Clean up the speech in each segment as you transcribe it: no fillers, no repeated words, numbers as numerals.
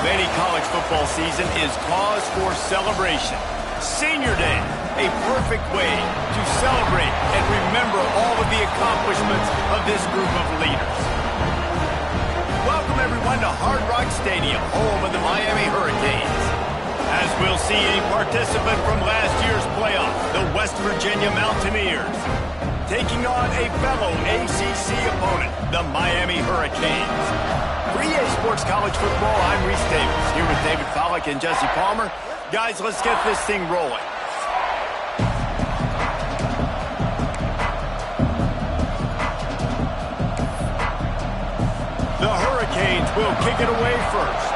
any college football season is cause for celebration. Senior Day, a perfect way to celebrate and remember all of the accomplishments of this group of leaders. Welcome everyone to Hard Rock Stadium, home of the Miami Hurricanes. As we'll see, a participant from last year's playoff, the West Virginia Mountaineers, taking on a fellow ACC opponent, the Miami Hurricanes. For EA Sports College Football, I'm Reese Davis, here with David Pollack and Jesse Palmer. Guys, let's get this thing rolling. The Hurricanes will kick it away first.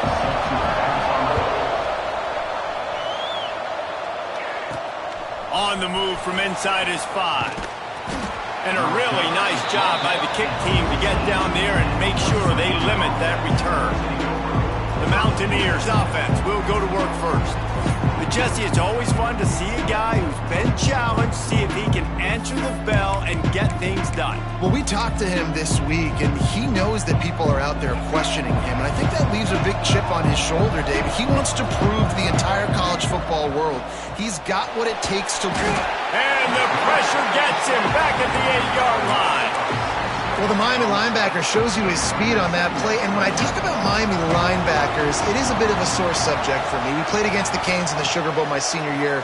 On the move from inside his 5. And a really nice job by the kick team to get down there and make sure they limit that return. The Mountaineers offense will go to work first. But Jesse, it's always fun to see a guy who's been challenged, see if he can answer the bell and get things done. Well, we talked to him this week, and he knows that people are out there questioning him. And I think that leaves a big chip on his shoulder, David. He wants to prove to the entire college football world he's got what it takes to win. And the pressure gets him back at the 8-yard line. Well, the Miami linebacker shows you his speed on that play. And when I talk about Miami linebackers, it is a bit of a sore subject for me. We played against the Canes in the Sugar Bowl my senior year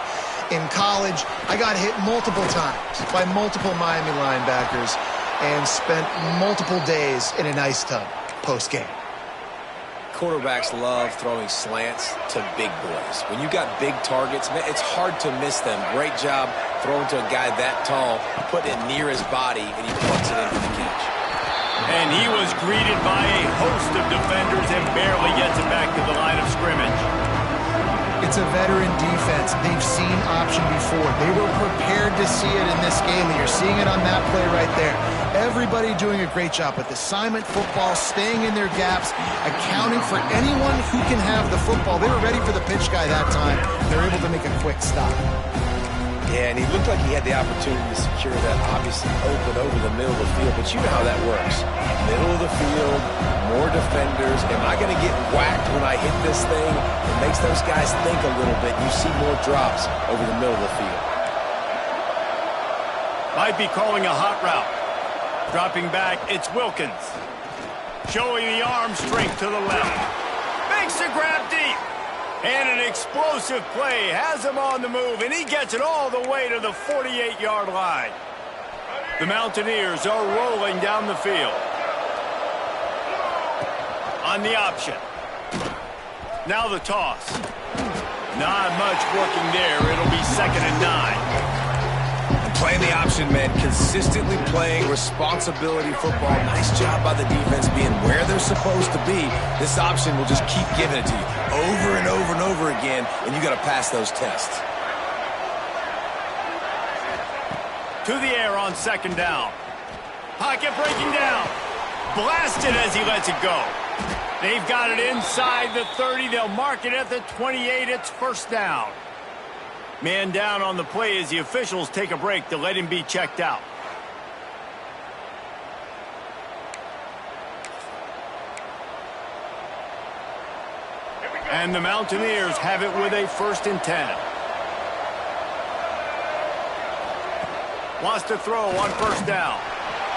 in college. I got hit multiple times by multiple Miami linebackers and spent multiple days in an ice tub post-game. Quarterbacks love throwing slants to big boys. When you got big targets, man, it's hard to miss them. Great job throwing to a guy that tall, putting it near his body, and he plucks it in for the catch. And he was greeted by a host of defenders and barely gets it back to the line of scrimmage. It's a veteran defense. They've seen option before. They were prepared to see it in this game, and you're seeing it on that play right there. Everybody doing a great job with assignment football, staying in their gaps, accounting for anyone who can have the football. They were ready for the pitch guy that time. They're able to make a quick stop. Yeah, and he looked like he had the opportunity to secure that, obviously open over the middle of the field, but you know how that works. Middle of the field, more defenders. Am I going to get whacked when I hit this thing? It makes those guys think a little bit. You see more drops over the middle of the field. Might be calling a hot route. Dropping back, it's Wilkins. Showing the arm strength to the left. Makes the grab deep. And an explosive play has him on the move, and he gets it all the way to the 48-yard line. The Mountaineers are rolling down the field. On the option. Now the toss. Not much working there. It'll be 2nd and 9. Playing the option, man. Consistently playing responsibility football. Nice job by the defense being where they're supposed to be. This option will just keep giving it to you over and over and over again, and you got to pass those tests. To the air on 2nd down. Pocket breaking down. Blasted as he lets it go. They've got it inside the 30. They'll mark it at the 28. It's 1st down. Man down on the play as the officials take a break to let him be checked out. And the Mountaineers have it with a 1st and 10. Wants to throw on 1st down.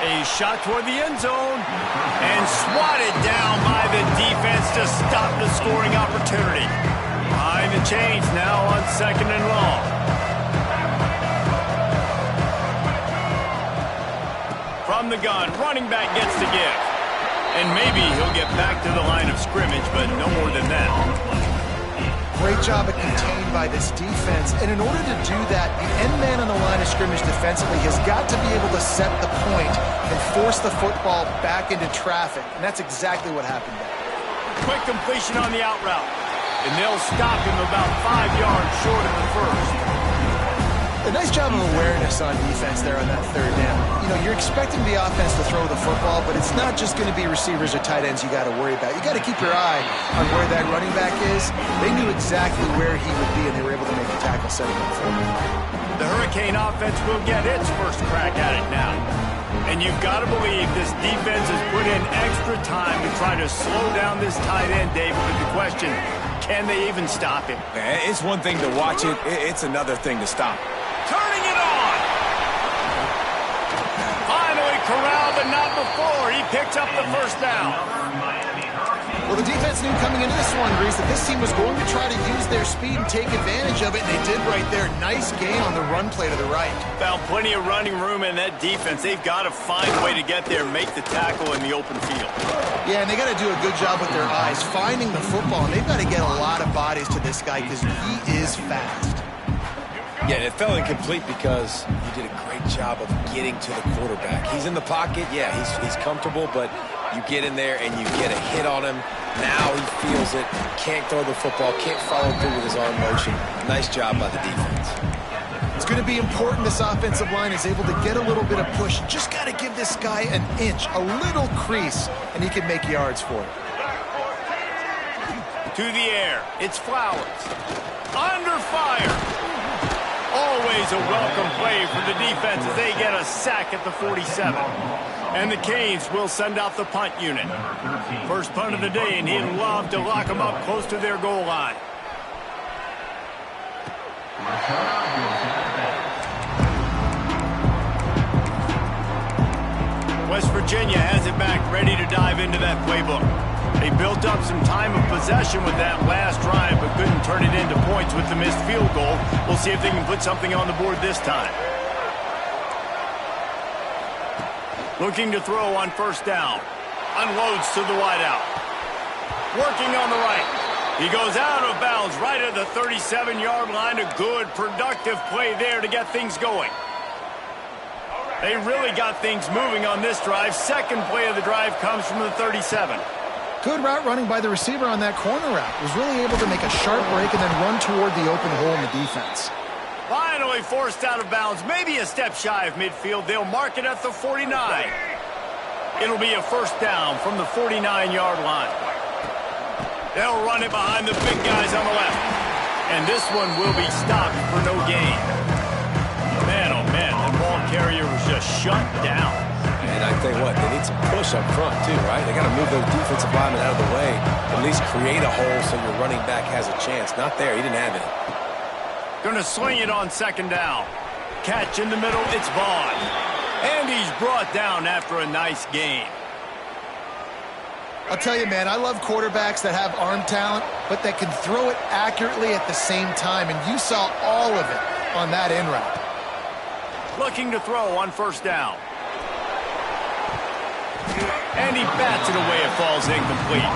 A shot toward the end zone. And swatted down by the defense to stop the scoring opportunity. Behind the chains now on 2nd and long. From the gun, running back gets the give. And maybe he'll get back to the line of scrimmage, but no more than that. Great job at contained by this defense. And in order to do that, the end man on the line of scrimmage defensively has got to be able to set the point and force the football back into traffic. And that's exactly what happened there. Quick completion on the out route. And they'll stop him about 5 yards short of the 1st. A nice job of awareness on defense there on that 3rd down. You know, you're expecting the offense to throw the football, but it's not just going to be receivers or tight ends you got to worry about. You got to keep your eye on where that running back is. They knew exactly where he would be, and they were able to make the tackle setting up for him. The Hurricane offense will get its first crack at it now. And you've got to believe this defense has put in extra time to try to slow down this tight end, David. But the question, can they even stop him? It's one thing to watch it. It's another thing to stop. Turning it on. Finally corralled, but not before. He picks up the first down. Well, the defense knew coming into this one, Reese, that this team was going to try to use their speed and take advantage of it, and they did right there. Nice gain on the run play to the right. Found plenty of running room in that defense. They've got to find a way to get there, make the tackle in the open field. Yeah, and they got to do a good job with their eyes, finding the football, and they've got to get a lot of bodies to this guy because he is fast. Yeah, and it fell incomplete because he did a great job of getting to the quarterback. He's in the pocket. Yeah, he's comfortable, but you get in there and you get a hit on him. Now he feels it. Can't throw the football. Can't follow through with his arm motion. Nice job by the defense. It's going to be important this offensive line is able to get a little bit of push. Just got to give this guy an inch, a little crease, and he can make yards for it. To the air. It's Flowers. Under fire. Always a welcome play for the defense as they get a sack at the 47. And the Canes will send out the punt unit. First punt of the day, and he'd love to lock them up close to their goal line. West Virginia has it back, ready to dive into that playbook. They built up some time of possession with that last drive, but couldn't turn it into points with the missed field goal. We'll see if they can put something on the board this time. Looking to throw on first down. Unloads to the wideout. Working on the right. He goes out of bounds right at the 37-yard line. A good, productive play there to get things going. They really got things moving on this drive. Second play of the drive comes from the 37. Good route running by the receiver on that corner route. Was really able to make a sharp break and then run toward the open hole in the defense. Finally forced out of bounds, maybe a step shy of midfield. They'll mark it at the 49. It'll be a first down from the 49-yard line. They'll run it behind the big guys on the left. And this one will be stopped for no gain. Man, oh man, the ball carrier was just shut down. And I tell you what, they need some push up front too, right? They got to move those defensive linemen out of the way, at least create a hole so your running back has a chance. Not there, he didn't have it. Gonna swing it on second down. Catch in the middle, it's Vaughn. And he's brought down after a nice gain. I'll tell you, man, I love quarterbacks that have arm talent, but that can throw it accurately at the same time, and you saw all of it on that in route. Looking to throw on first down. And he bats it away. It falls incomplete.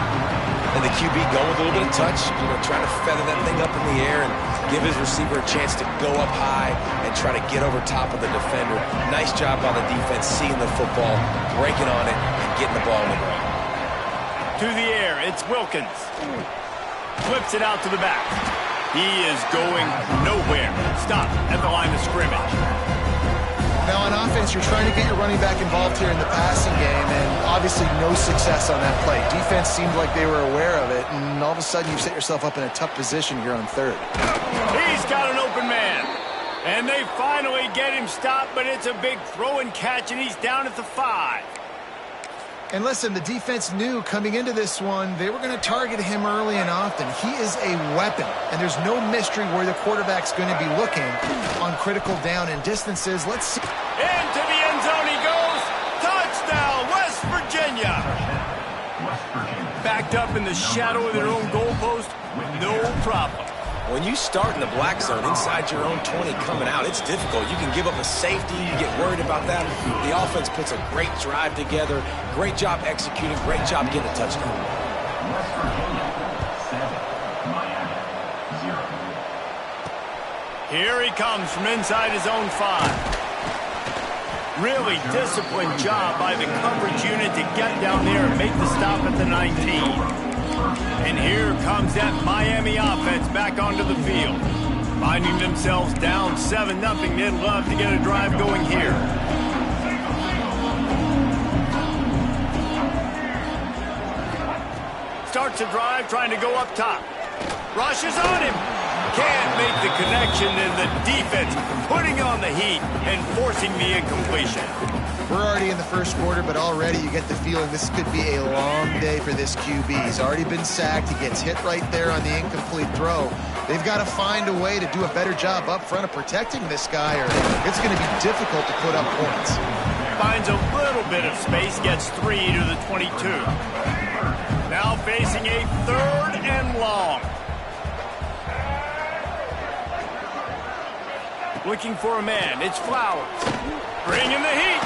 And the QB going with a little bit of touch, trying to feather that thing up in the air and give his receiver a chance to go up high and try to get over top of the defender. Nice job by the defense, seeing the football, breaking on it, and getting the ball on the ground. To the air, it's Wilkins. Flips it out to the back. He is going nowhere. Stop at the line of scrimmage. Now, on offense, you're trying to get your running back involved here in the passing game, and obviously no success on that play. Defense seemed like they were aware of it, and all of a sudden you set yourself up in a tough position here on third. He's got an open man, and they finally get him stopped, but it's a big throw and catch, and he's down at the 5. And listen, the defense knew coming into this one, they were going to target him early and often. He is a weapon, and there's no mystery where the quarterback's going to be looking on critical down and distances. Let's see. Into the end zone he goes. Touchdown, West Virginia. Backed up in the shadow of their own goalpost, no problem. When you start in the black zone inside your own 20 coming out, it's difficult. You can give up a safety. You get worried about that. The offense puts a great drive together. Great job executing. Great job getting a touchdown. Here he comes from inside his own 5. Really disciplined job by the coverage unit to get down there and make the stop at the 19. And here comes that Miami offense back onto the field. Finding themselves down 7-0. They'd love to get a drive going here. Starts a drive trying to go up top. Rushes on him. Can't make the connection, and the defense putting on the heat and forcing the incompletion. We're already in the first quarter, but already you get the feeling this could be a long day for this QB. He's already been sacked. He gets hit right there on the incomplete throw. They've got to find a way to do a better job up front of protecting this guy, or it's going to be difficult to put up points. Finds a little bit of space, gets 3 to the 22. Now facing a 3rd and long. Looking for a man. It's Flowers. Bringing the heat.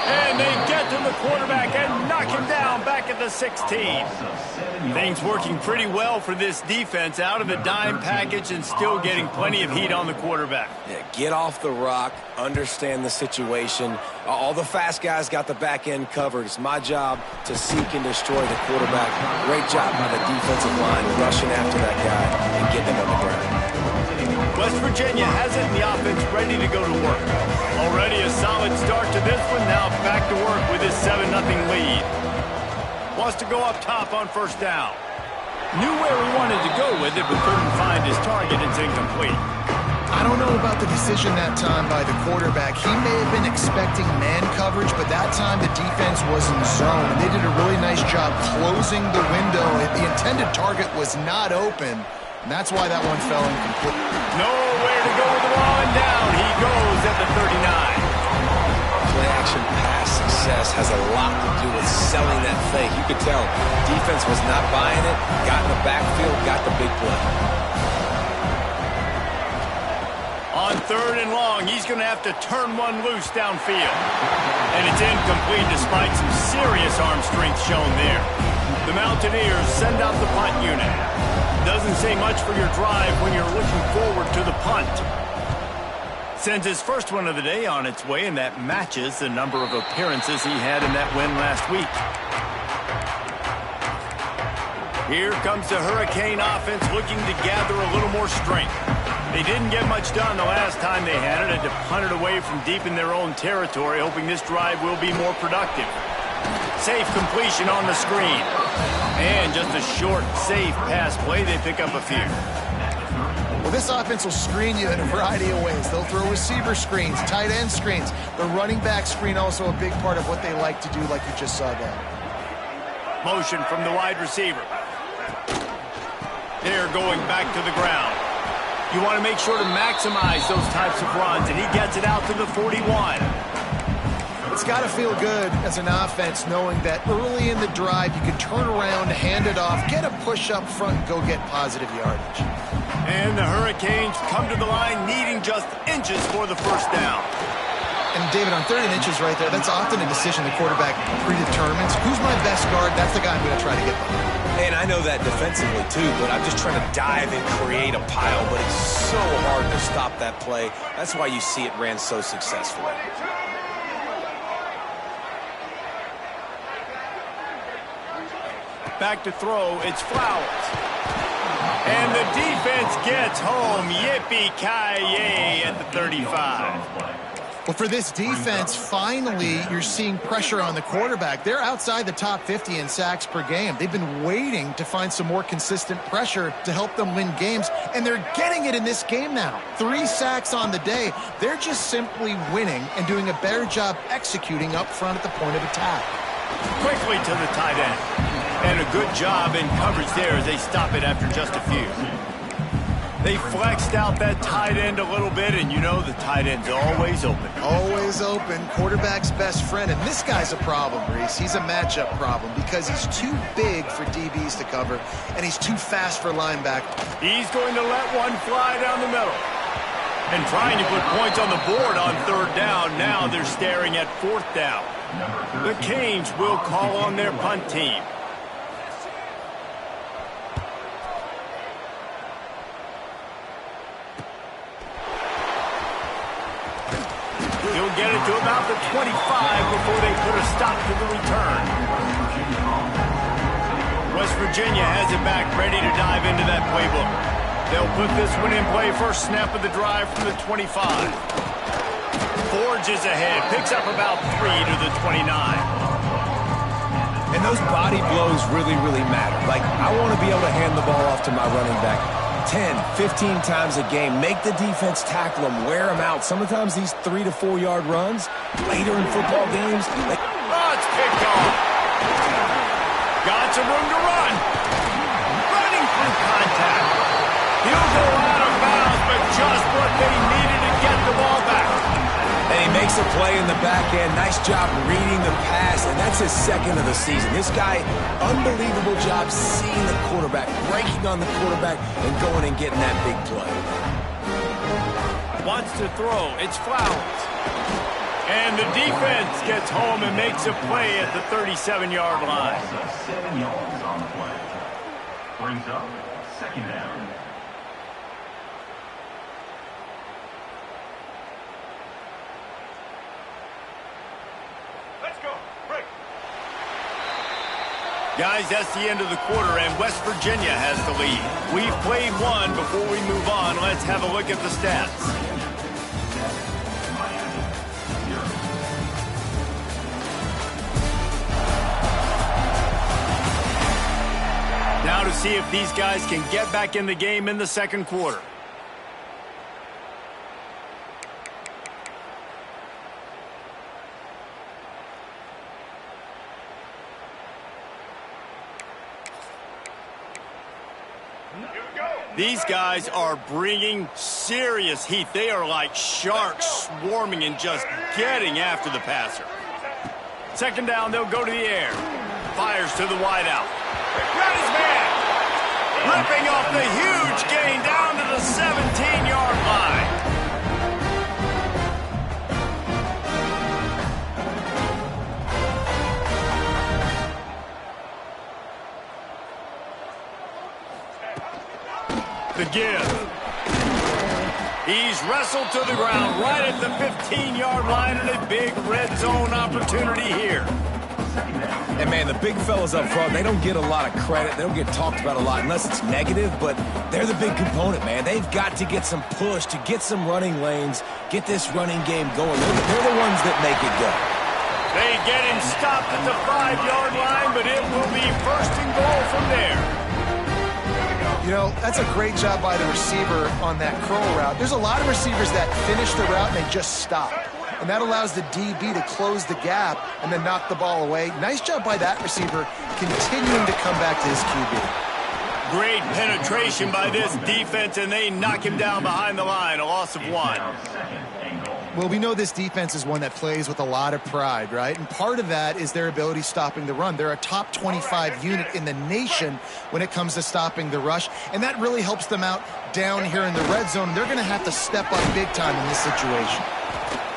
And they get to the quarterback and knock him down back at the 16. Things working pretty well for this defense, out of the dime package and still getting plenty of heat on the quarterback. Yeah, get off the rock, understand the situation. All the fast guys got the back end covered. It's my job to seek and destroy the quarterback. Great job by the defensive line rushing after that guy and getting him on the ground. West Virginia has it in the offense, ready to go to work. Already a solid start to this one. Now back to work with his 7-0 lead. Wants to go up top on 1st down. Knew where he wanted to go with it, but couldn't find his target. It's incomplete. I don't know about the decision that time by the quarterback. He may have been expecting man coverage, but that time the defense was in zone. And they did a really nice job closing the window. The intended target was not open. And that's why that one fell incomplete. Nowhere to go with the ball, and down he goes at the 39. Play-action pass success has a lot to do with selling that fake. You could tell defense was not buying it, got in the backfield, got the big play. On 3rd and long, he's going to have to turn one loose downfield. And it's incomplete despite some serious arm strength shown there. The Mountaineers send out the punt unit. Doesn't say much for your drive when you're looking forward to the punt. Sends his first one of the day on its way, and that matches the number of appearances he had in that win last week. Here comes the Hurricane offense looking to gather a little more strength. They didn't get much done the last time they had it. Had to punt it away from deep in their own territory, hoping this drive will be more productive. Safe completion on the screen. And just a short, safe pass play. They pick up a few. Well, this offense will screen you in a variety of ways. They'll throw receiver screens, tight end screens. The running back screen also a big part of what they like to do, like you just saw there. Motion from the wide receiver. They're going back to the ground. You want to make sure to maximize those types of runs, and he gets it out to the 41. It's got to feel good as an offense knowing that early in the drive you can turn around, hand it off, get a push up front, and go get positive yardage. And the Hurricanes come to the line needing just inches for the 1st down. And David, on 3rd and inches right there, that's often a decision the quarterback predetermines. Who's my best guard? That's the guy I'm going to try to get behind. And I know that defensively too, but I'm just trying to dive and create a pile, but it's so hard to stop that play. That's why you see it ran so successfully. Back to throw, it's Flowers. And the defense gets home. Yippee-ki-yay at the 35. Well, for this defense, finally, you're seeing pressure on the quarterback. They're outside the top 50 in sacks per game. They've been waiting to find some more consistent pressure to help them win games, and they're getting it in this game now. 3 sacks on the day. They're just simply winning and doing a better job executing up front at the point of attack. Quickly to the tight end. And a good job in coverage there as they stop it after just a few. They flexed out that tight end a little bit, and you know the tight end's always open. Always open. Quarterback's best friend. And this guy's a problem, Reese. He's a matchup problem because he's too big for DBs to cover, and he's too fast for linebackers. He's going to let one fly down the middle. And trying to put points on the board on 3rd down. Now they're staring at 4th down. The Canes will call on their punt team. He'll get it to about the 25 before they put a stop to the return. West Virginia has it back, ready to dive into that playbook. They'll put this one in play, first snap of the drive from the 25. Forges ahead, picks up about 3 to the 29. And those body blows really, really matter. Like, I want to be able to hand the ball off to my running back 10, 15 times a game. Make the defense tackle them, wear them out. Sometimes these 3 to 4 yard runs later in football games. Oh, it's kicked off. Got some room to run. Running through contact. He'll go out of bounds, but just what they needed to get the ball back. And he makes a play in the back end. Nice job reading the pass, and that's his second of the season. This guy, unbelievable job seeing the quarterback, breaking on the quarterback, and going and getting that big play. Wants to throw. It's Flowers. And the defense gets home and makes a play at the 37-yard line. 7 yards on the play. Brings up second down. Guys, that's the end of the quarter, and West Virginia has the lead. We've played one. Before we move on, let's have a look at the stats. Now to see if these guys can get back in the game in the second quarter. These guys are bringing serious heat. They are like sharks swarming and just getting after the passer. Second down, they'll go to the air. Fires to the wideout. Got his man. Ripping off the huge gain down to the 17-yard line. The give. He's wrestled to the ground right at the 15-yard line, and a big red zone opportunity here. And, man, the big fellas up front, they don't get a lot of credit. They don't get talked about a lot unless it's negative, but they're the big component, man. They've got to get some push, to get some running lanes, get this running game going. They're the ones that make it go. They get him stopped at the 5-yard line, but it will be first and goal from there. You know, that's a great job by the receiver on that curl route. There's a lot of receivers that finish the route and they just stop. And that allows the DB to close the gap and then knock the ball away. Nice job by that receiver continuing to come back to his QB. Great penetration by this defense, and they knock him down behind the line, a loss of 1. Well, we know this defense is one that plays with a lot of pride, right? And part of that is their ability stopping the run. They're a top 25 unit in the nation when it comes to stopping the rush, and that really helps them out down here in the red zone. They're going to have to step up big time in this situation.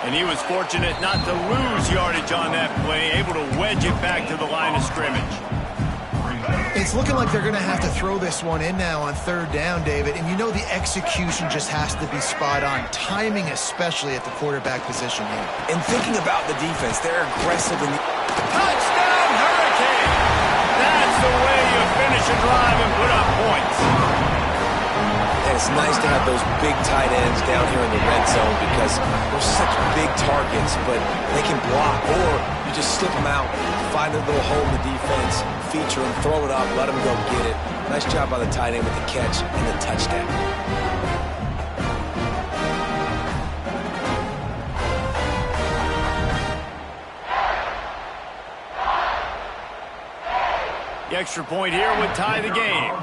And he was fortunate not to lose yardage on that play, able to wedge it back to the line of scrimmage. It's looking like they're going to have to throw this one in now on third down, David. And you know the execution just has to be spot on. Timing especially at the quarterback position here. And thinking about the defense, they're aggressive in the... Touchdown, Hurricane! That's the way you finish a drive and put up points. And it's nice to have those big tight ends down here in the red zone because they're such big targets, but they can block, or you just slip them out, find a little hole in the defense, feature them, throw it up, let them go get it. Nice job by the tight end with the catch and the touchdown. The extra point here would tie the game.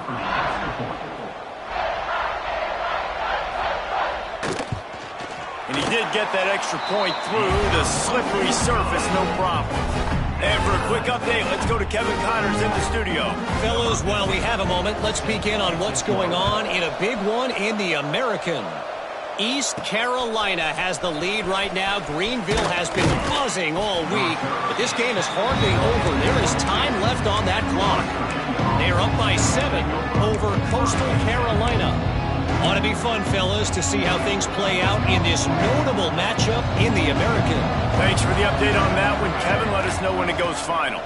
And he did get that extra point through the slippery surface, no problem. And for a quick update, let's go to Kevin Connors in the studio. Fellows, while we have a moment, let's peek in on what's going on in a big one in the American. East Carolina has the lead right now. Greenville has been buzzing all week, but this game is hardly over. There is time left on that clock. They are up by 7 over Coastal Carolina. Ought to be fun, fellas, to see how things play out in this notable matchup in the American. Thanks for the update on that one, Kevin. Let us know when it goes final.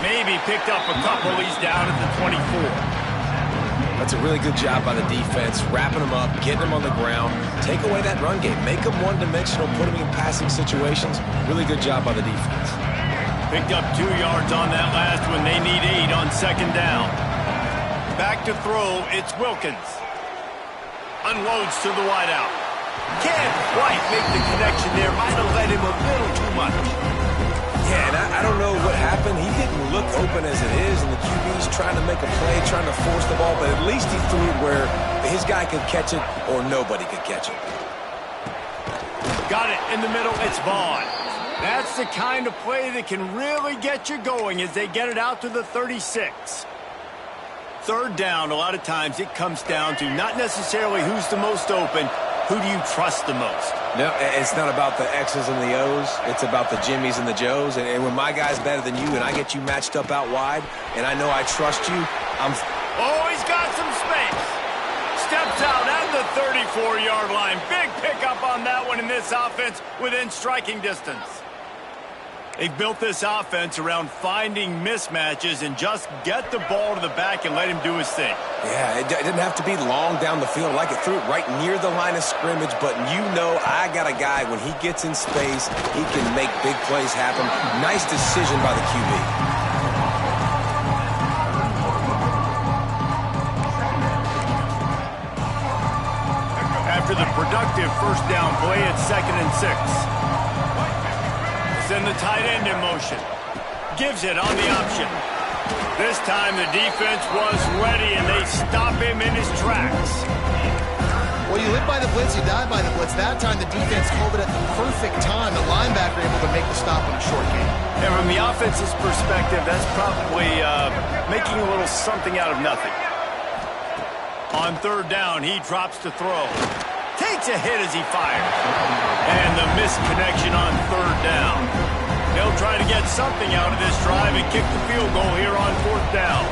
Maybe picked up a couple. He's down at the 24. That's a really good job by the defense, wrapping them up, getting them on the ground, take away that run game, make them one-dimensional, put them in passing situations. Really good job by the defense. Picked up 2 yards on that last one. They need 8 on second down. Back to throw, it's Wilkins. Unloads to the wideout. Can't quite make the connection there. Might have led him a little too much. Yeah, and I don't know what happened. He didn't look open as it is, and the QB's trying to make a play, trying to force the ball, but at least he threw it where his guy could catch it or nobody could catch it. Got it in the middle. It's Vaughn. That's the kind of play that can really get you going as they get it out to the 36. Third down, a lot of times it comes down to not necessarily who's the most open, who do you trust the most? No, it's not about the X's and the O's. It's about the Jimmies and the Joes. And when my guy's better than you and I get you matched up out wide and I know I trust you, Oh, he's got some space. Steps out at the 34-yard line. Big pickup on that one in this offense within striking distance. They've built this offense around finding mismatches and just get the ball to the back and let him do his thing. Yeah, it didn't have to be long down the field. Like it threw it right near the line of scrimmage, but you know I got a guy, when he gets in space, he can make big plays happen. Nice decision by the QB. After the productive first down play, it's 2nd and 6. Send the tight end in motion. Gives it on the option. This time the defense was ready and they stop him in his tracks. Well, you live by the blitz, you die by the blitz. That time the defense called it at the perfect time. The linebacker able to make the stop in a short game. And from the offense's perspective, that's probably making a little something out of nothing. On third down, he drops to throw. Takes a hit as he fires. And the missed connection on third down. They'll try to get something out of this drive and kick the field goal here on fourth down.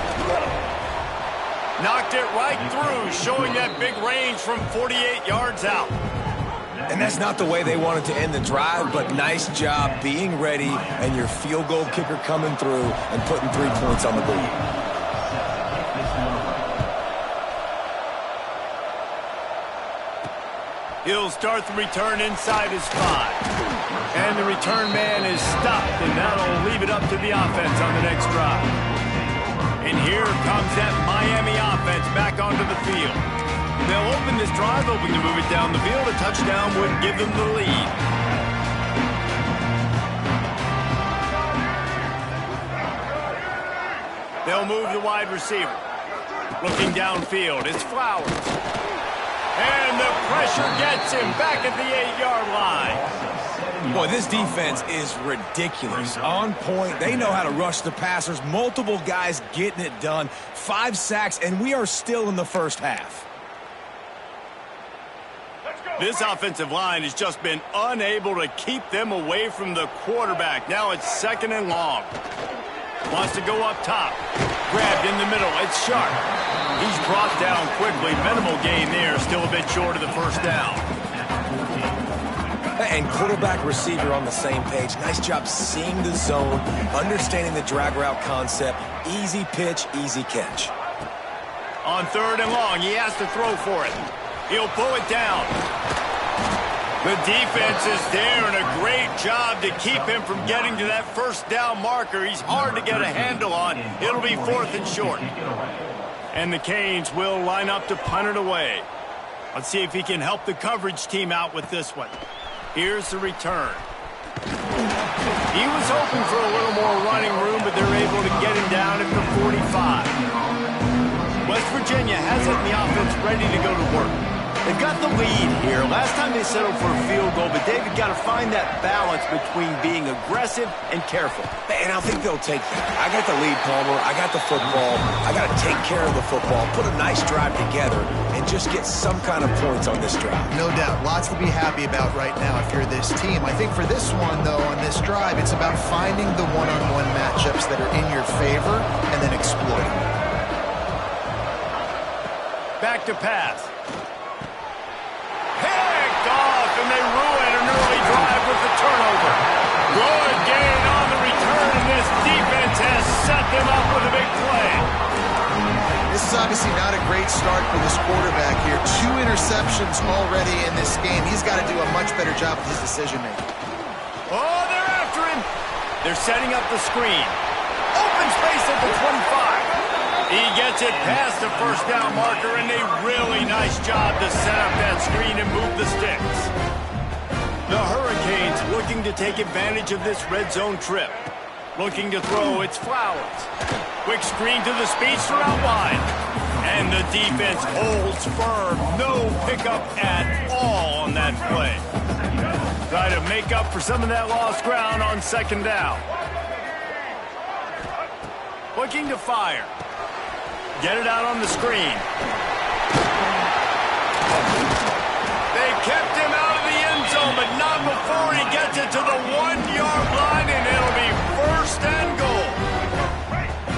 Knocked it right through, showing that big range from 48 yards out. And that's not the way they wanted to end the drive, but nice job being ready and your field goal kicker coming through and putting 3 points on the board. He'll start the return inside his 5. And the return man is stopped, and that'll leave it up to the offense on the next drive. And here comes that Miami offense back onto the field. They'll open this drive, hoping to move it down the field. A touchdown would give them the lead. They'll move the wide receiver. Looking downfield, it's Flowers. And the pressure gets him back at the 8-yard line. Boy, this defense is ridiculous. On point. They know how to rush the passers. Multiple guys getting it done. 5 sacks, and we are still in the first half. This offensive line has just been unable to keep them away from the quarterback. Now it's 2nd and long. Wants to go up top. Grabbed in the middle. It's Sharp. He's brought down quickly. Minimal gain there. Still a bit short of the first down. And quarterback receiver on the same page. Nice job seeing the zone, understanding the drag route concept. Easy pitch, easy catch. On 3rd and long, he has to throw for it. He'll pull it down. The defense is there, and a great job to keep him from getting to that first down marker. He's hard to get a handle on. It'll be 4th and short. And the Canes will line up to punt it away. Let's see if he can help the coverage team out with this one. Here's the return. He was hoping for a little more running room, but they're able to get him down at the 45. West Virginia has it in the offense ready to go to work. They've got the lead here. Last time they settled for a field goal, but David got to find that balance between being aggressive and careful. And I think they'll take that. I got the lead, Palmer. I got the football. I got to take care of the football, put a nice drive together, and just get some kind of points on this drive. No doubt. Lots to be happy about right now if you're this team. I think for this one, though, on this drive, it's about finding the one-on-one matchups that are in your favor and then exploiting them. Back to pass. Picked off, and they ruin an early drive with the turnover. Good gain on the return, and this defense has set them up with a big play. This is obviously not a great start for this quarterback here. 2 interceptions already in this game. He's got to do a much better job with his decision-making. Oh, they're after him. They're setting up the screen. Open space at the 25. He gets it past the first down marker, and a really nice job to set up that screen and move the sticks. The Hurricanes looking to take advantage of this red zone trip. Looking to throw, it's Flowers. Quick screen to the speedster out wide. And the defense holds firm. No pickup at all on that play. Try to make up for some of that lost ground on second down. Looking to fire. Get it out on the screen. They kept him out of the end zone, but not before he gets it to the 1-yard line, and it'll be first and goal.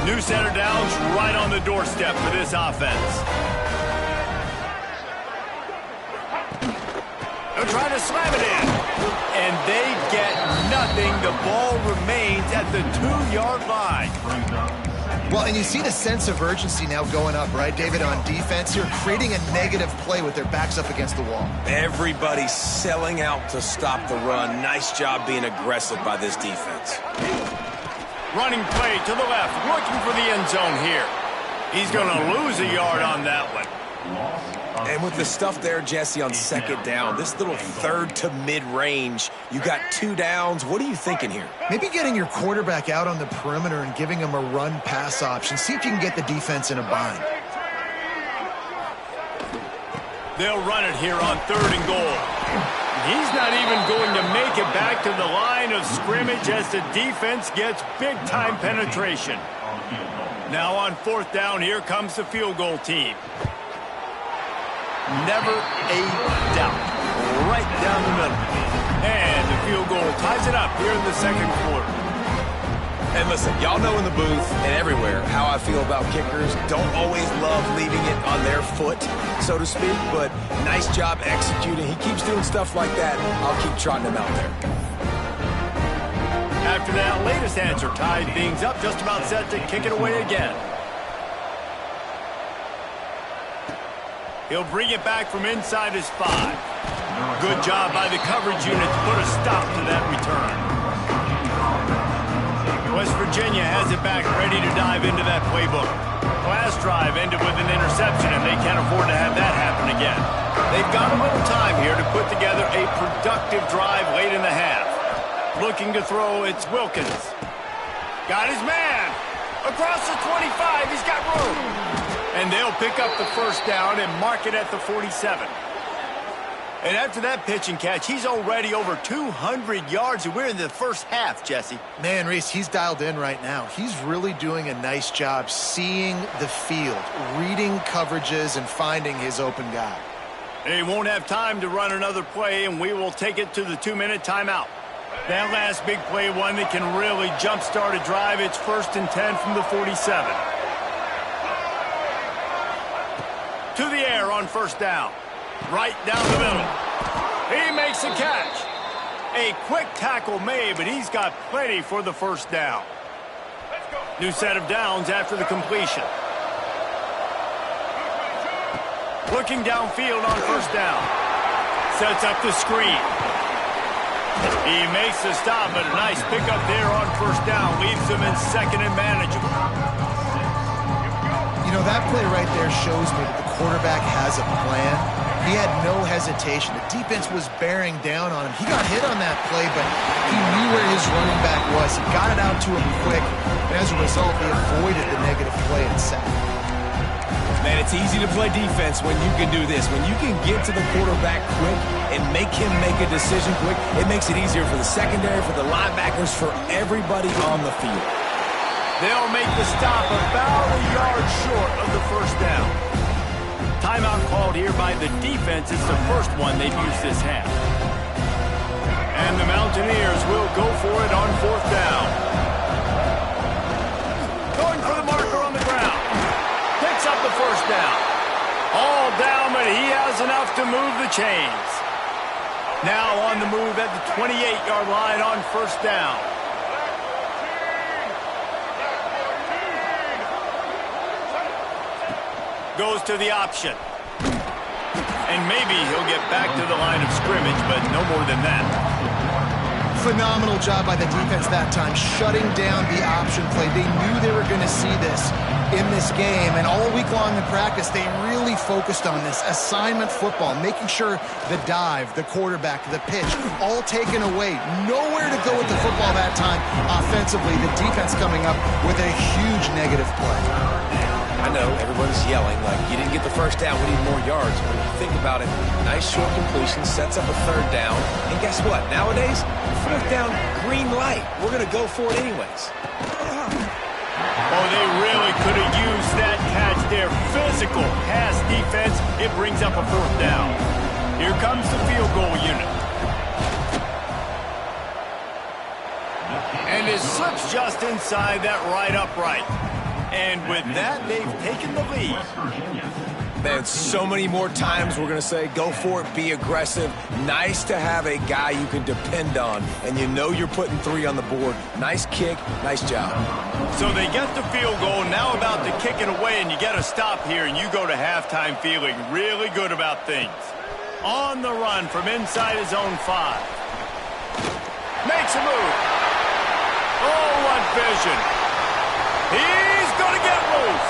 New center downs right on the doorstep for this offense. They'll try to slam it in. And they get nothing. The ball remains at the 2-yard line. Well, and you see the sense of urgency now going up, right, David, on defense here, creating a negative play with their backs up against the wall. Everybody's selling out to stop the run. Nice job being aggressive by this defense. Running play to the left, looking for the end zone here. He's going to lose a yard on that one. And with the stuff there, Jesse, on second down, this little third to mid-range, you got 2 downs. What are you thinking here? Maybe getting your quarterback out on the perimeter and giving him a run-pass option. See if you can get the defense in a bind. They'll run it here on 3rd and goal. He's not even going to make it back to the line of scrimmage as the defense gets big-time penetration. Now on 4th down, here comes the field goal team. Never a doubt. Right down the middle. And the field goal ties it up here in the second quarter. And listen, y'all know in the booth and everywhere how I feel about kickers. Don't always love leaving it on their foot, so to speak, but nice job executing. He keeps doing stuff like that. I'll keep trotting him out there. After that latest answer tied things up, just about set to kick it away again. He'll bring it back from inside his 5. Good job by the coverage unit to put a stop to that return. West Virginia has it back, ready to dive into that playbook. Last drive ended with an interception, and they can't afford to have that happen again. They've got a little time here to put together a productive drive late in the half. Looking to throw, it's Wilkins. Got his man. Across the 25, he's got room. And they'll pick up the first down and mark it at the 47. And after that pitch and catch, he's already over 200 yards, and we're in the first half, Jesse. Man, Reese, he's dialed in right now. He's really doing a nice job seeing the field, reading coverages, and finding his open guy. They won't have time to run another play, and we will take it to the 2-minute timeout. That last big play, one that can really jumpstart a drive. It's 1st and 10 from the 47. To the air on 1st down. Right down the middle. He makes the catch. A quick tackle made, but he's got plenty for the first down. New set of downs after the completion. Looking downfield on 1st down. Sets up the screen. He makes the stop, but a nice pickup there on 1st down. Leaves him in 2nd and manageable. You know, that play right there shows me that the quarterback has a plan. He had no hesitation. The defense was bearing down on him. He got hit on that play, but he knew where his running back was. He got it out to him quick, and as a result, he avoided the negative play and sack. Man, it's easy to play defense when you can do this. When you can get to the quarterback quick and make him make a decision quick, it makes it easier for the secondary, for the linebackers, for everybody on the field. They'll make the stop about a yard short of the first down. Timeout called here by the defense. It's the first one they've used this half. And the Mountaineers will go for it on 4th down. Going for the marker on the ground. Picks up the first down. All down, but he has enough to move the chains. Now on the move at the 28-yard line on 1st down. Goes to the option. And maybe he'll get back to the line of scrimmage, but no more than that. Phenomenal job by the defense that time, shutting down the option play. They knew they were going to see this. in this game. And all week long in practice, they really focused on this assignment football, making sure the dive, the quarterback, the pitch, all taken away. Nowhere to go with the football that time offensively. The defense coming up with a huge negative play. I know everyone's yelling like you didn't get the first down, we need more yards. But if you think about it, nice short completion sets up a third down. And guess what? Nowadays, fourth down, green light. We're going to go for it anyways. Oh, they really could have used that catch there. Physical pass defense. It brings up a fourth down. Here comes the field goal unit. And it slips just inside that right upright. And with that, they've taken the lead. Man, so many more times we're going to say, go for it, be aggressive. Nice to have a guy you can depend on, and you know you're putting 3 on the board. Nice kick, nice job. So they get the field goal, now about to kick it away, and you get a stop here, and you go to halftime feeling really good about things. On the run from inside his own 5. Makes a move. Oh, what vision. He's going to get loose.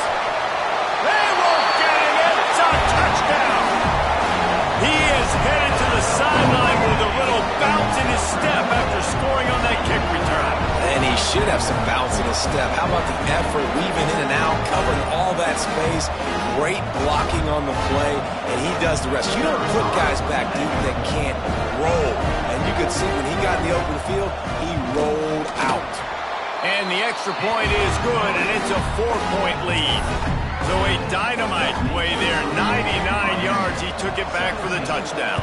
They won't get him. It's a touchdown. He is headed to the sideline with a little bounce in his step after scoring on that kick return. And he should have some bounce in his step. How about the effort, weaving in and out, covering all that space. Great blocking on the play, and he does the rest. You don't put guys back deep that can't roll. And you could see when he got in the open field, he rolled out. And the extra point is good, and it's a 4-point lead. So a dynamite play there, 99 yards. He took it back for the touchdown.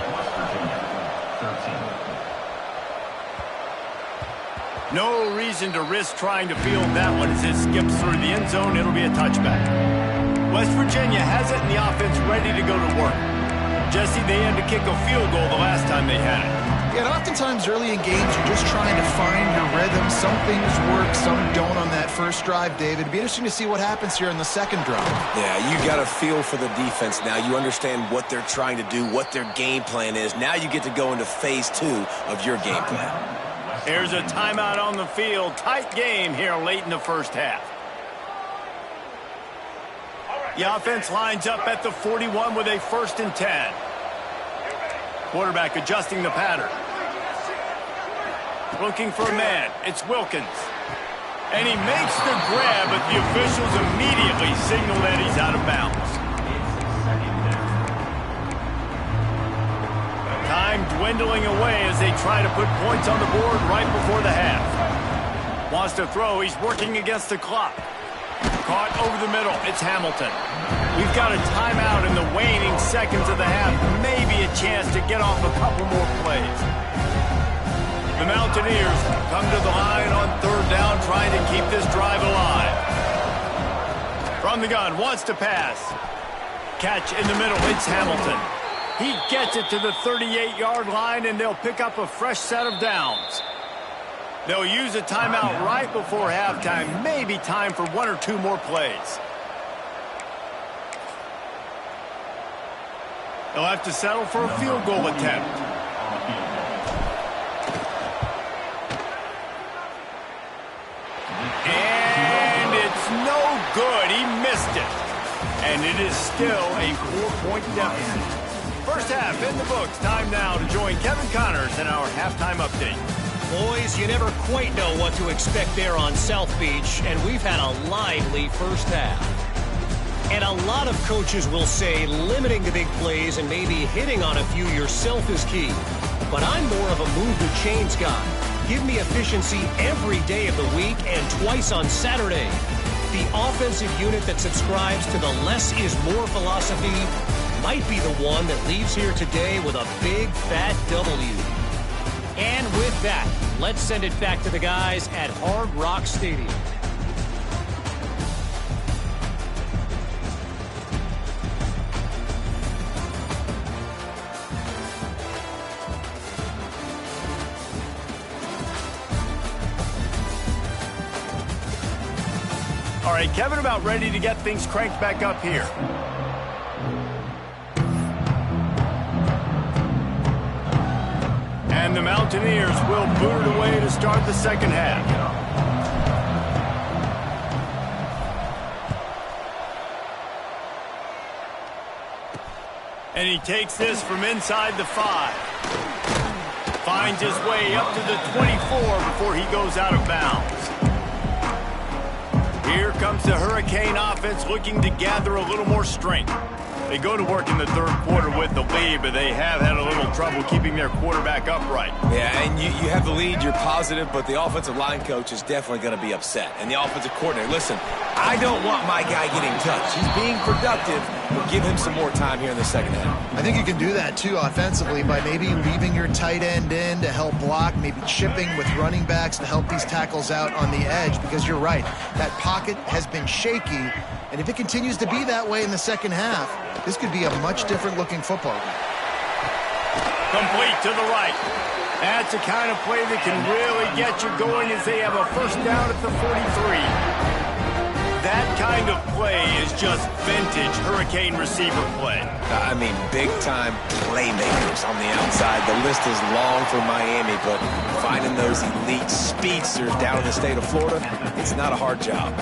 No reason to risk trying to field that one as it skips through the end zone. It'll be a touchback. West Virginia has it, and the offense ready to go to work. Jesse, they had to kick a field goal the last time they had it. Yeah, and oftentimes early in games, you're just trying to find your rhythm. Some things work, some don't on that first drive, David. It'd be interesting to see what happens here in the second drive. Yeah, you got a feel for the defense now. You understand what they're trying to do, what their game plan is. Now you get to go into phase 2 of your game plan. There's a timeout on the field. Tight game here late in the first half. The offense lines up at the 41 with a 1st and 10. Quarterback adjusting the pattern. Looking for a man. It's Wilkins. And he makes the grab, but the officials immediately signal that he's out of bounds. Time dwindling away as they try to put points on the board right before the half. Wants to throw. He's working against the clock. Caught over the middle. It's Hamilton. We've got a timeout in the waning seconds of the half. Maybe a chance to get off a couple more plays. The Mountaineers come to the line on 3rd down, trying to keep this drive alive. From the gun, wants to pass. Catch in the middle. It's Hamilton. He gets it to the 38-yard line, and they'll pick up a fresh set of downs. They'll use a timeout right before halftime. Maybe time for 1 or 2 more plays. They'll have to settle for a field goal attempt. And it's no good. He missed it. And it is still a 4-point deficit. First half in the books. Time now to join Kevin Connors in our halftime update. Boys, you never quite know what to expect there on South Beach, and we've had a lively first half. And a lot of coaches will say limiting the big plays and maybe hitting on a few yourself is key. But I'm more of a move the chains guy. Give me efficiency every day of the week and twice on Saturday. The offensive unit that subscribes to the less is more philosophy might be the one that leaves here today with a big fat W. And with that, let's send it back to the guys at Hard Rock Stadium. All right, Kevin, about ready to get things cranked back up here. And the Mountaineers will boot it away to start the second half. And he takes this from inside the 5. Finds his way up to the 24 before he goes out of bounds. Here comes the Hurricane offense looking to gather a little more strength. They go to work in the third quarter with the lead, but they have had a little trouble keeping their quarterback upright. Yeah, and you have the lead, you're positive, but the offensive line coach is definitely going to be upset. And the offensive coordinator, listen, I don't want my guy getting touched. He's being productive, but give him some more time here in the second half. I think you can do that, too, offensively, by maybe leaving your tight end in to help block, maybe chipping with running backs to help these tackles out on the edge, because you're right. That pocket has been shaky, and if it continues to be that way in the second half, this could be a much different-looking football game. Complete to the right. That's the kind of play that can really get you going as they have a first down at the 43. That kind of play is just vintage Hurricane receiver play. I mean, big-time playmakers on the outside. The list is long for Miami, but finding those elite speedsters down in the state of Florida, it's not a hard job.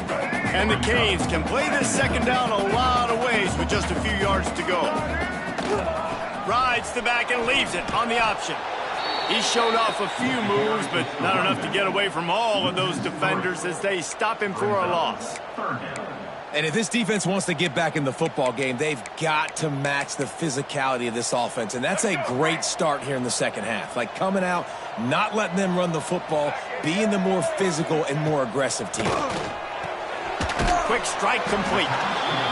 And the Canes can play this second down a lot of ways with just a few yards to go. Rides the back and leaves it on the option. He showed off a few moves, but not enough to get away from all of those defenders as they stop him for a loss. And if this defense wants to get back in the football game, they've got to match the physicality of this offense. And that's a great start here in the second half. Like coming out, not letting them run the football, being the more physical and more aggressive team. Quick strike complete.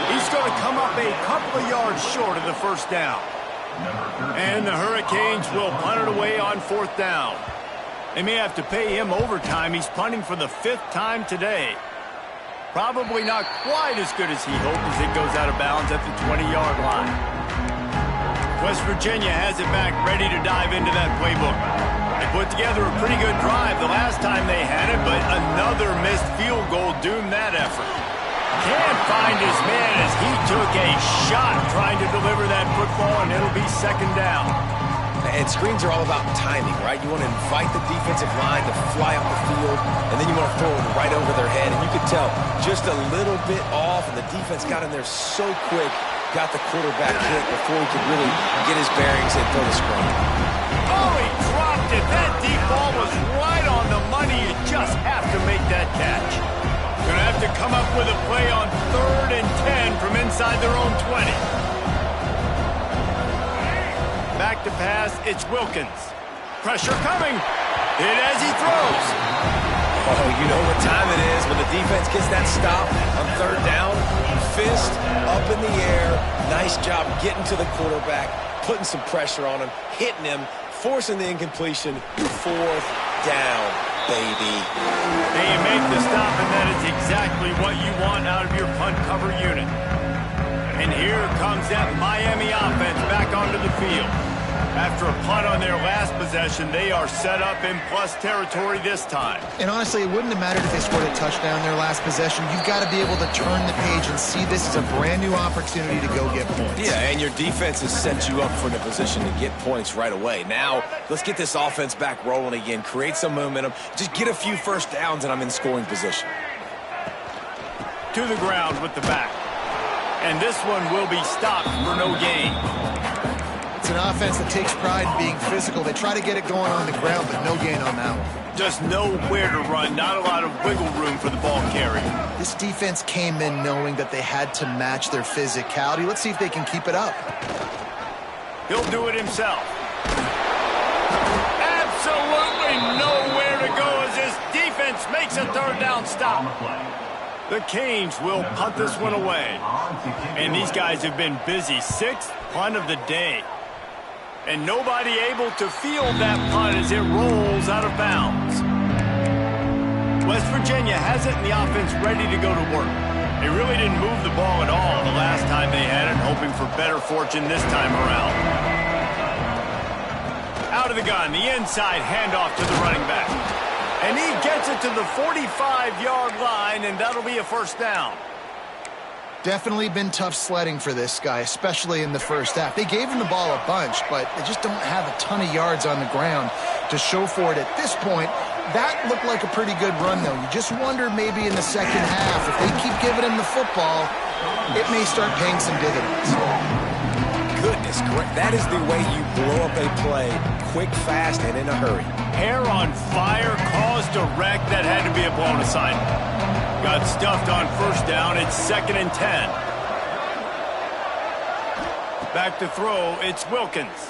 He's going to come up a couple of yards short of the first down. And the Hurricanes will punt it away on fourth down. They may have to pay him overtime. He's punting for the 5th time today. Probably not quite as good as he hoped as it goes out of bounds at the 20-yard line. West Virginia has it back ready to dive into that playbook. They put together a pretty good drive the last time they had it, but another missed field goal doomed that effort. Can't find his man as he took a shot trying to deliver that football, and it'll be second down. And screens are all about timing, right? You want to invite the defensive line to fly up the field, and then you want to throw it right over their head. And you could tell just a little bit off, and the defense got in there so quick, got the quarterback hit before he could really get his bearings and throw the screen. Oh, he dropped it. That deep ball was right on the money. You just have to make that catch. Going to have to come up with a play on 3rd and 10 from inside their own 20. Back to pass, it's Wilkins. Pressure coming. Hit as he throws. Oh, you know what time it is when the defense gets that stop on 3rd down. Fist up in the air. Nice job getting to the quarterback, putting some pressure on him, hitting him, forcing the incompletion. 4th down, baby. They make the stop, and that is exactly what you want out of your punt cover unit. And here comes that Miami offense back onto the field. After a punt on their last possession, they are set up in plus territory this time. And honestly, it wouldn't have mattered if they scored a touchdown their last possession. You've got to be able to turn the page and see this as a brand new opportunity to go get points. Yeah, and your defense has set you up for the position to get points right away. Now, let's get this offense back rolling again, create some momentum, just get a few first downs, and I'm in scoring position. To the ground with the back. And this one will be stopped for no gain. It's an offense that takes pride in being physical. They try to get it going on the ground, but no gain on that one. Just nowhere to run, not a lot of wiggle room for the ball carrier. This defense came in knowing that they had to match their physicality. Let's see if they can keep it up. He'll do it himself. Absolutely nowhere to go as this defense makes a 3rd down stop. The Canes will punt this one away. And these guys have been busy. 6th punt of the day. And nobody able to field that punt as it rolls out of bounds. West Virginia has it and the offense ready to go to work. They really didn't move the ball at all the last time they had it, hoping for better fortune this time around. Out of the gun, the inside handoff to the running back. And he gets it to the 45-yard line, and that'll be a first down. Definitely been tough sledding for this guy, especially in the first half. They gave him the ball a bunch, but they just don't have a ton of yards on the ground to show for it at this point. That looked like a pretty good run, though. You just wonder maybe in the second half, if they keep giving him the football, it may start paying some dividends. Goodness is correct. That is the way you blow up a play quick, fast, and in a hurry. Hair on fire caused a wreck that had to be a blown assignment. Got stuffed on first down. It's 2nd and 10. Back to throw. It's Wilkins.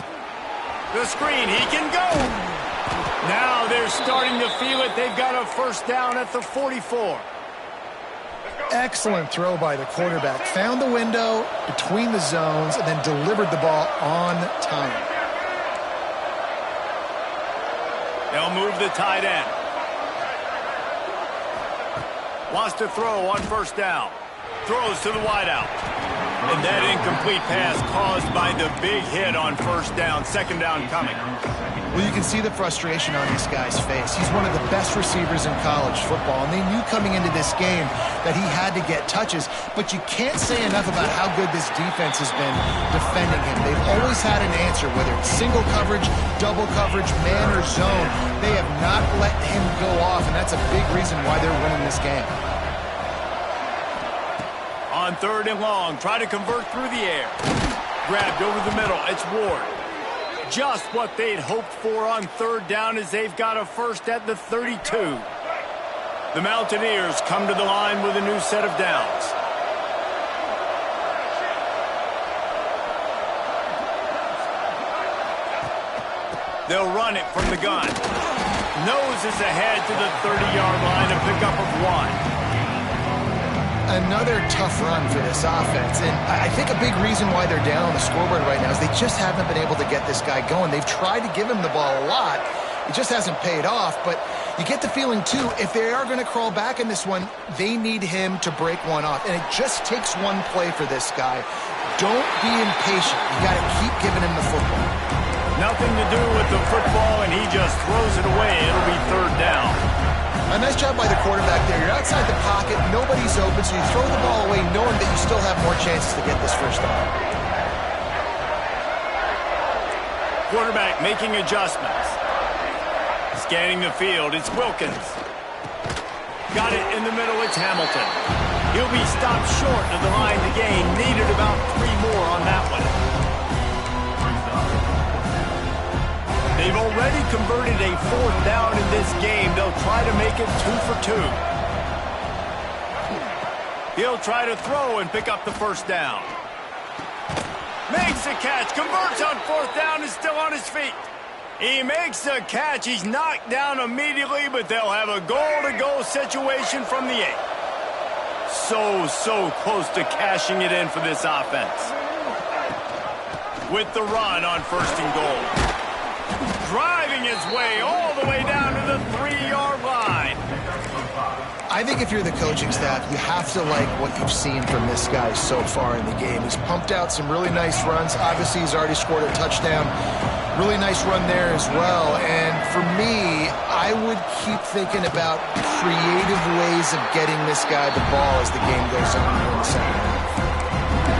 The screen. He can go. Now they're starting to feel it. They've got a first down at the 44. Excellent throw by the quarterback. Found the window between the zones and then delivered the ball on time. They'll move the tight end. Wants to throw on first down. Throws to the wideout. And that incomplete pass caused by the big hit on first down. 2nd down coming. Well, you can see the frustration on this guy's face. He's one of the best receivers in college football, and they knew coming into this game that he had to get touches, but you can't say enough about how good this defense has been defending him. They've always had an answer, whether it's single coverage, double coverage, man or zone. They have not let him go off, and that's a big reason why they're winning this game. On 3rd and long, try to convert through the air. Grabbed over the middle. It's Ward. Just what they'd hoped for on 3rd down as they've got a first at the 32. The Mountaineers come to the line with a new set of downs. They'll run it from the gun. Noses ahead to the 30-yard line, a pickup of 1. Another tough run for this offense, and I think a big reason why they're down on the scoreboard right now is they just haven't been able to get this guy going. They've tried to give him the ball a lot. It just hasn't paid off, but you get the feeling, too, if they are going to crawl back in this one, they need him to break one off, and it just takes one play for this guy. Don't be impatient. You got to keep giving him the football. Nothing to do with the football, and he just throws it away. It'll be 3rd down. A nice job by the quarterback there. You're outside the pocket, nobody's open, so you throw the ball away knowing that you still have more chances to get this first down. Quarterback making adjustments. Scanning the field, it's Wilkins. Got it in the middle, it's Hamilton. He'll be stopped short of the line to gain. Needed about 3 more on that one. They've already converted a 4th down in this game. They'll try to make it 2 for 2. He'll try to throw and pick up the first down. Makes a catch, converts on 4th down, is still on his feet. He makes a catch. He's knocked down immediately, but they'll have a goal-to-go situation from the 8. So close to cashing it in for this offense. With the run on 1st and goal. Driving his way all the way down to the 3-yard line. I think if you're the coaching staff, you have to like what you've seen from this guy so far in the game. He's pumped out some really nice runs. Obviously, he's already scored a touchdown. Really nice run there as well. And for me, I would keep thinking about creative ways of getting this guy the ball as the game goes on in the second half.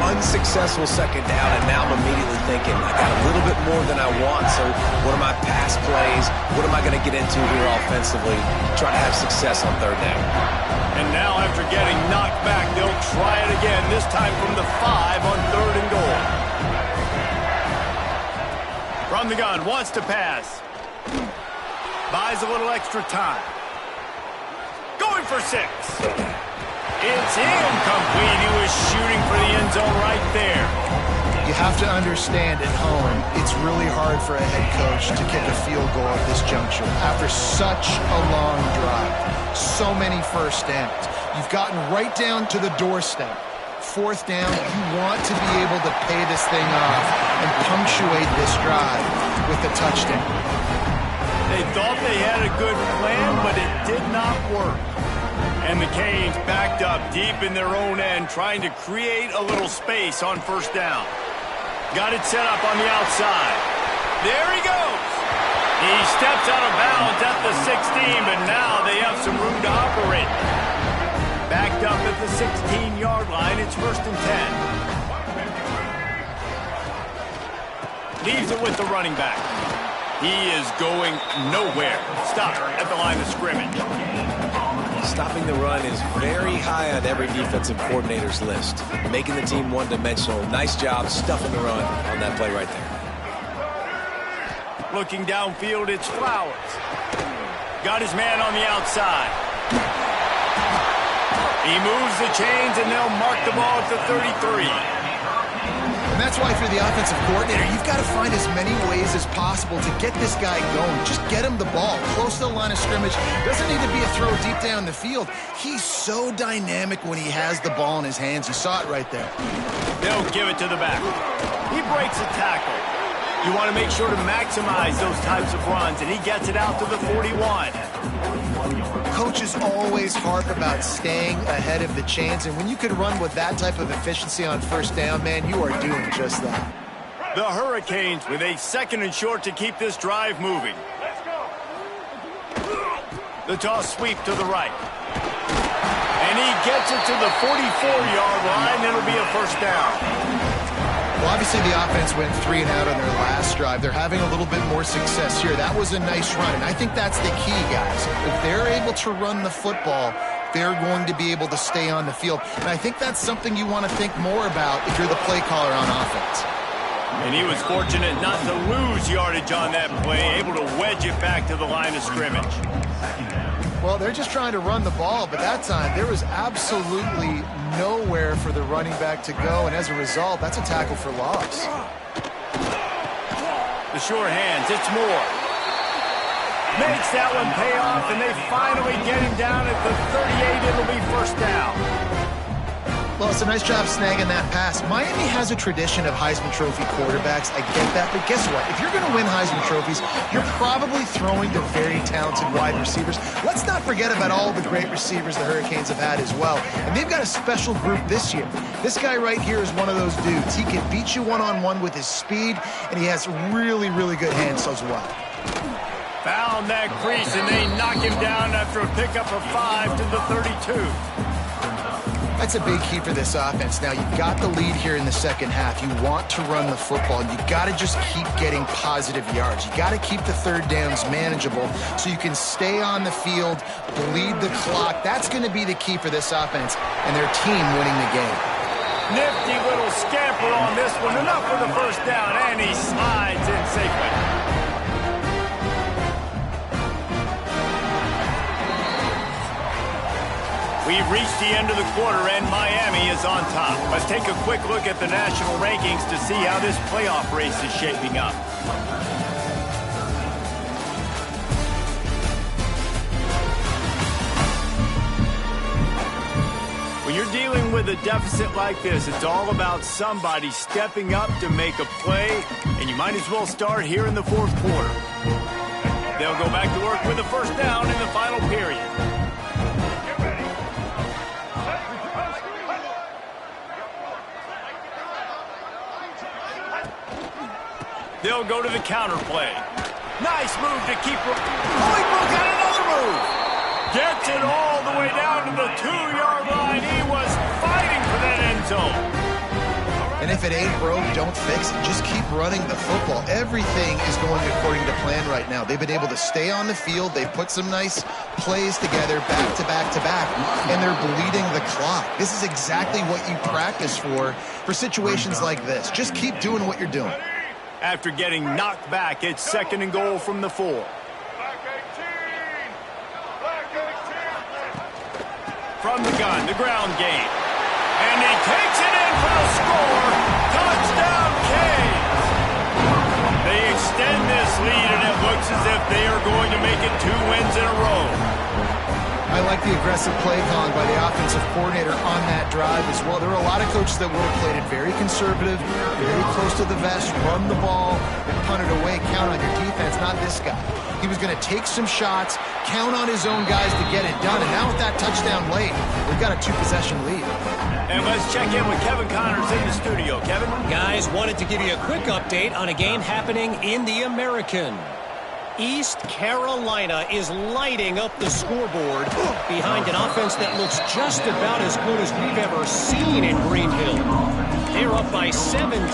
Unsuccessful 2nd down, and now I'm immediately thinking, I got a little bit more than I want, so what are my pass plays? What am I going to get into here offensively? Try to have success on 3rd down. And now after getting knocked back, they'll try it again, this time from the 5 on 3rd and goal. From the gun, wants to pass. Buys a little extra time. Going for 6. It's incomplete. He was shooting for the end zone right there. You have to understand at home, it's really hard for a head coach to kick a field goal at this juncture after such a long drive. So many first downs. You've gotten right down to the doorstep. 4th down, you want to be able to pay this thing off and punctuate this drive with a touchdown. They thought they had a good plan, but it did not work. And the Canes backed up deep in their own end, trying to create a little space on 1st down. Got it set up on the outside. There he goes. He steps out of bounds at the 16, but now they have some room to operate. Backed up at the 16-yard line, it's 1st and 10. Leaves it with the running back. He is going nowhere. Stop at the line of scrimmage. Stopping the run is very high on every defensive coordinator's list. Making the team one-dimensional. Nice job stuffing the run on that play right there. Looking downfield, it's Flowers. Got his man on the outside. He moves the chains, and they'll mark the ball at the 33. And that's why if you're the offensive coordinator, you've got to find as many ways as possible to get this guy going. Just get him the ball close to the line of scrimmage. Doesn't need to be a throw deep down the field. He's so dynamic when he has the ball in his hands. You saw it right there. They'll give it to the back. He breaks a tackle. You want to make sure to maximize those types of runs, and he gets it out to the 41. Coaches always harp about staying ahead of the chains, and when you can run with that type of efficiency on first down, man, you are doing just that. The Hurricanes with a 2nd and short to keep this drive moving. The toss sweep to the right. And he gets it to the 44-yard line, and it'll be a first down. Well, obviously the offense went 3 and out on their last drive. They're having a little bit more success here. That was a nice run, and I think that's the key, guys. If they're able to run the football, they're going to be able to stay on the field. And I think that's something you want to think more about if you're the play caller on offense. And he was fortunate not to lose yardage on that play, able to wedge it back to the line of scrimmage. Well, they're just trying to run the ball, but that time there was absolutely nowhere for the running back to go, and as a result, that's a tackle for loss. The sure hands, it's Moore. Makes that one pay off, and they finally get him down at the 38. It'll be first down. Well, it's a nice job snagging that pass. Miami has a tradition of Heisman Trophy quarterbacks. I get that, but guess what? If you're going to win Heisman Trophies, you're probably throwing to very talented wide receivers. Let's not forget about all the great receivers the Hurricanes have had as well. And they've got a special group this year. This guy right here is one of those dudes. He can beat you one-on-one with his speed, and he has really, really good hands as well. Found that crease, and they knock him down after a pickup of 5 to the 32. That's a big key for this offense. Now, you've got the lead here in the second half. You want to run the football. You got to just keep getting positive yards. You got to keep the third downs manageable so you can stay on the field, bleed the clock. That's going to be the key for this offense and their team winning the game. Nifty little scamper on this one. Enough for the first down, and he slides in safely. We've reached the end of the quarter, and Miami is on top. Let's take a quick look at the national rankings to see how this playoff race is shaping up. When you're dealing with a deficit like this, it's all about somebody stepping up to make a play, and you might as well start here in the fourth quarter. They'll go back to work with the first down in the final period. They'll go to the counter play. Nice move to keep... Oh, he broke out another move. Gets it all the way down to the 2-yard line. He was fighting for that end zone. And if it ain't broke, don't fix it. Just keep running the football. Everything is going according to plan right now. They've been able to stay on the field. They've put some nice plays together back to back to back, and they're bleeding the clock. This is exactly what you practice for situations like this. Just keep doing what you're doing. After getting knocked back, it's 2nd and goal from the 4. From the gun, the ground game. And he takes it in for the score. Touchdown, Canes. They extend this lead, and it looks as if they are going to make it 2 wins in a row. I like the aggressive play calling by the offensive coordinator on that drive as well. There were a lot of coaches that would have played it very conservative, very close to the vest, run the ball, and punt it away, count on your defense, not this guy. He was going to take some shots, count on his own guys to get it done, and now with that touchdown late, we've got a 2-possession lead. And let's check in with Kevin Connors in the studio. Kevin? Guys, wanted to give you a quick update on a game happening in the American. East Carolina is lighting up the scoreboard behind an offense that looks just about as good as we've ever seen in Greenville. They're up by 17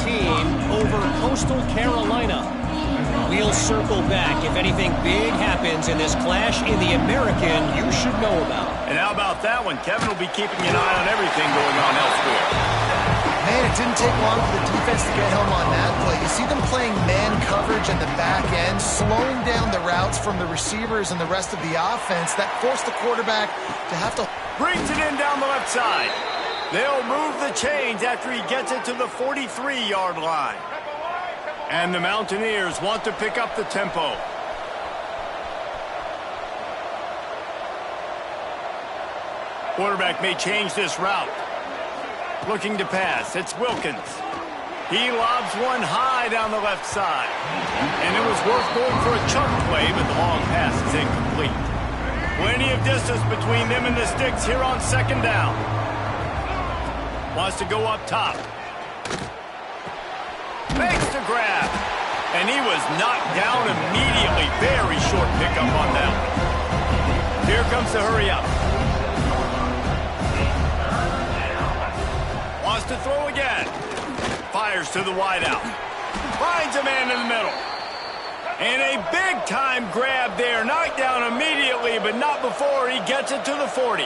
over Coastal Carolina. We'll circle back. If anything big happens in this clash in the American, you should know about. And how about that one? Kevin will be keeping an eye on everything going on elsewhere. Man, it didn't take long for the defense to get home on that play. You see them playing man coverage in the back end, slowing down the routes from the receivers and the rest of the offense. That forced the quarterback to have to... Brings it in down the left side. They'll move the chains after he gets it to the 43-yard line. And the Mountaineers want to pick up the tempo. Quarterback may change this route. Looking to pass. It's Wilkins. He lobs one high down the left side. And it was worth going for a chunk play, but the long pass is incomplete. Plenty of distance between them and the sticks here on second down. Wants to go up top. Makes the grab. And he was knocked down immediately. Very short pickup on that one. Here comes the hurry up. Wants to throw again. Fires to the wideout. Finds a man in the middle. And a big-time grab there. Knocked down immediately, but not before he gets it to the 40.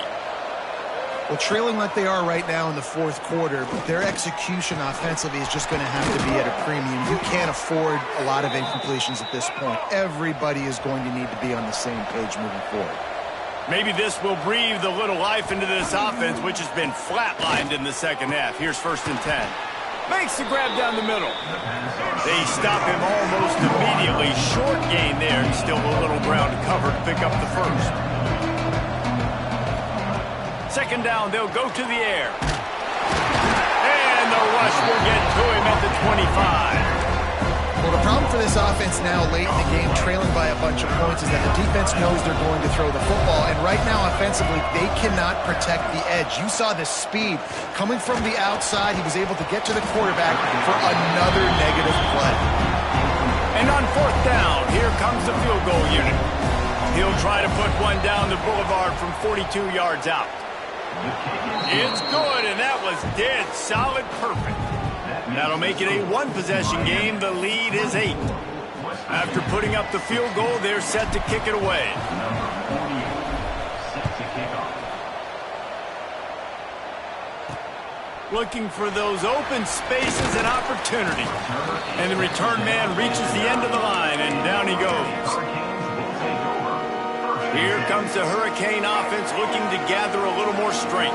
Well, trailing like they are right now in the fourth quarter, their execution offensively is just going to have to be at a premium. You can't afford a lot of incompletions at this point. Everybody is going to need to be on the same page moving forward. Maybe this will breathe a little life into this offense, which has been flatlined in the second half. Here's 1st and 10. Makes the grab down the middle. They stop him almost immediately. Short gain there, and still a little ground to cover to pick up the first. 2nd down, they'll go to the air. And the rush will get to him at the 25. Well, the problem for this offense now late in the game, trailing by a bunch of points, is that the defense knows they're going to throw the football. And right now, offensively, they cannot protect the edge. You saw the speed coming from the outside. He was able to get to the quarterback for another negative play. And on 4th down, here comes the field goal unit. He'll try to put one down the boulevard from 42 yards out. It's good, and that was dead solid perfect. That'll make it a one-possession game. The lead is 8. After putting up the field goal, they're set to kick it away. Looking for those open spaces and opportunity. And the return man reaches the end of the line, and down he goes. Here comes the Hurricane offense looking to gather a little more strength.